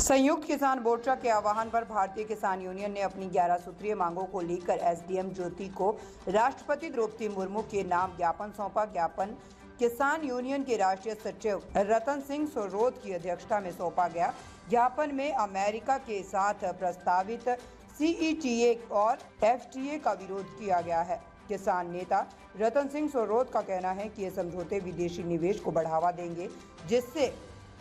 संयुक्त किसान मोर्चा के आह्वान पर भारतीय किसान यूनियन ने अपनी 11 सूत्रीय मांगों को लेकर एसडीएम ज्योति को राष्ट्रपति द्रौपदी मुर्मू के नाम ज्ञापन सौंपा। ज्ञापन किसान यूनियन के राष्ट्रीय सचिव रतन सिंह सोरोत की अध्यक्षता में सौंपा गया। ज्ञापन में अमेरिका के साथ प्रस्तावित सीईटीए और एफटीए का विरोध किया गया है। किसान नेता रतन सिंह सोरोत का कहना है कि ये समझौते विदेशी निवेश को बढ़ावा देंगे, जिससे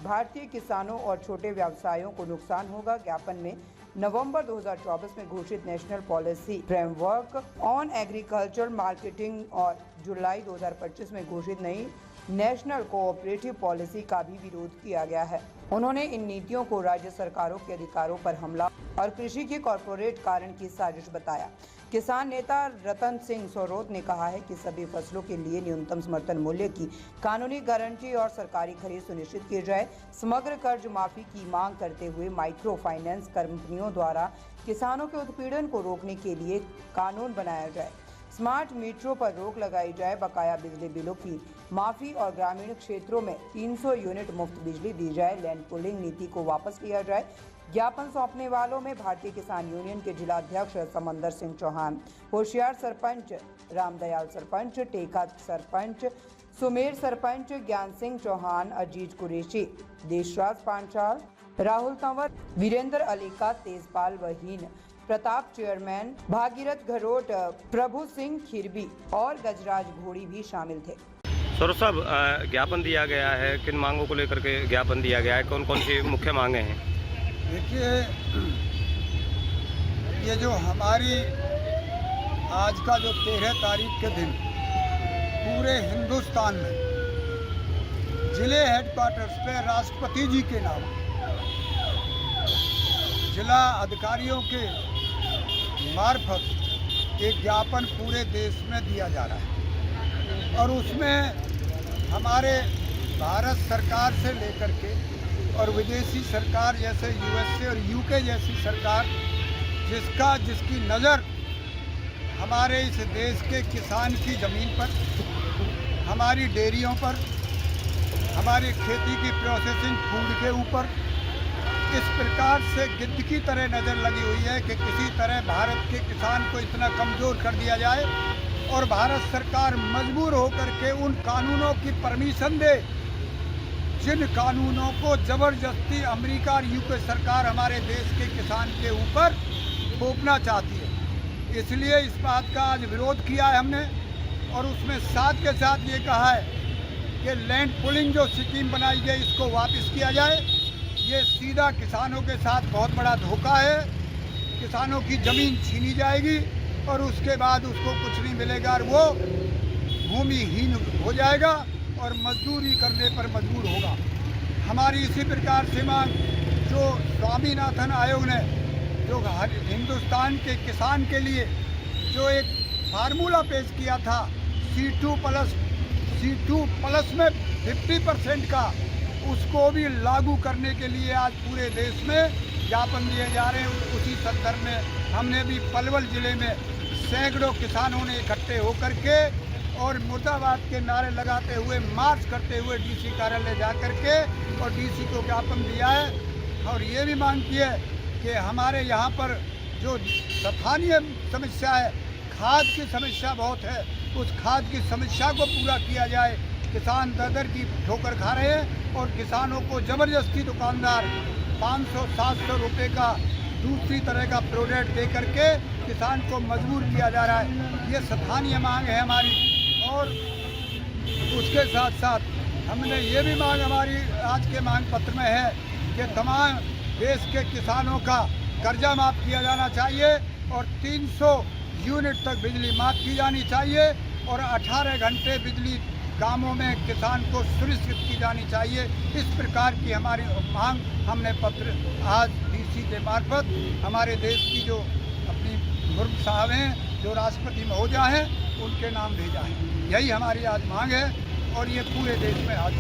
भारतीय किसानों और छोटे व्यवसायों को नुकसान होगा। ज्ञापन में नवंबर 2024 में घोषित national policy framework on agricultural marketing और जुलाई 2025 में घोषित नई नेशनल कोऑपरेटिव पॉलिसी का भी विरोध किया गया है। उन्होंने इन नीतियों को राज्य सरकारों के अधिकारों पर हमला और कृषि के कॉरपोरेट कारण की साजिश बताया। किसान नेता रतन सिंह सोरोत ने कहा है कि सभी फसलों के लिए न्यूनतम समर्थन मूल्य की कानूनी गारंटी और सरकारी खरीद सुनिश्चित की जाए। समग्र कर्ज माफी की मांग करते हुए माइक्रो फाइनेंस कंपनियों द्वारा किसानों के उत्पीड़न को रोकने के लिए कानून बनाया जाए। स्मार्ट मीटरों पर रोक लगाई जाए। बकाया बिजली बिलों की माफी और ग्रामीण क्षेत्रों में 300 यूनिट मुफ्त बिजली दी जाए। लैंड पूलिंग नीति को वापस लिया जाए। ज्ञापन सौंपने वालों में भारतीय किसान यूनियन के जिला अध्यक्ष समंदर सिंह चौहान, होशियार सरपंच रामदयाल सरपंच, टेका सरपंच सुमेर सरपंच ज्ञान सिंह चौहान, अजीज कुरैशी, देशराज पांचाल, राहुल तंवर, वीरेंद्र अली का, तेजपाल वहीन, प्रताप चेयरमैन, भागीरथ घरोट, प्रभु सिंह खिरबी और गजराज घोड़ी भी शामिल थे। सर साहब, ज्ञापन दिया गया है, किन मांगों को लेकर के ज्ञापन दिया गया है, कौन कौन सी मुख्य मांगे हैं? देखिए, ये जो हमारी आज का जो 13 तारीख के दिन पूरे हिंदुस्तान में जिले हेडक्वार्टर्स पे राष्ट्रपति जी के नाम जिला अधिकारियों के मार्फत एक ज्ञापन पूरे देश में दिया जा रहा है और उसमें हमारे भारत सरकार से लेकर के और विदेशी सरकार जैसे यूएसए और यूके जैसी सरकार जिसकी नज़र हमारे इस देश के किसान की ज़मीन पर, हमारी डेयरियों पर, हमारी खेती की प्रोसेसिंग फूड के ऊपर इस प्रकार से गिद्ध की तरह नज़र लगी हुई है कि किसी तरह भारत के किसान को इतना कमज़ोर कर दिया जाए और भारत सरकार मजबूर होकर के उन कानूनों की परमिशन दे जिन कानूनों को ज़बरदस्ती अमेरिका और यूके सरकार हमारे देश के किसान के ऊपर थोपना चाहती है। इसलिए इस बात का आज विरोध किया है हमने और उसमें साथ के साथ ये कहा है कि लैंड पुलिंग जो स्कीम बनाई गई इसको वापस किया जाए। ये सीधा किसानों के साथ बहुत बड़ा धोखा है। किसानों की ज़मीन छीनी जाएगी और उसके बाद उसको कुछ नहीं मिलेगा और वो भूमिहीन हो जाएगा और मजदूरी करने पर मजबूर होगा। हमारी इसी प्रकार से मांग जो स्वामीनाथन आयोग ने जो हिंदुस्तान के किसान के लिए जो एक फार्मूला पेश किया था C2 प्लस में 50% का, उसको भी लागू करने के लिए आज पूरे देश में ज्ञापन दिए जा रहे हैं। उसी संदर्भ में हमने भी पलवल जिले में सैकड़ों किसानों ने इकट्ठे होकर के और मुर्दाबाद के नारे लगाते हुए मार्च करते हुए डीसी कार्यालय जा कर के और डीसी को ज्ञापन दिया है और ये भी मांग की है कि हमारे यहाँ पर जो स्थानीय समस्या है, खाद की समस्या बहुत है, उस खाद की समस्या को पूरा किया जाए। किसान दर की ठोकर खा रहे हैं और किसानों को ज़बरदस्ती दुकानदार 500-700 रुपये का दूसरी तरह का प्रोडक्ट दे करके किसान को मजबूर किया जा रहा है। ये स्थानीय मांग है हमारी। और उसके साथ साथ हमने ये भी मांग हमारी आज के मांग पत्र में है कि तमाम देश के किसानों का कर्जा माफ़ किया जाना चाहिए और 300 यूनिट तक बिजली माफ़ की जानी चाहिए और 18 घंटे बिजली गांवों में किसान को सुनिश्चित की जानी चाहिए। इस प्रकार की हमारी मांग हमने पत्र आज डीसी के मार्फत हमारे देश की जो अपनी मुर्मू साहब हैं, जो राष्ट्रपति महोदया हैं, उनके नाम भेजा है। यही हमारी आज मांग है और ये पूरे देश में आज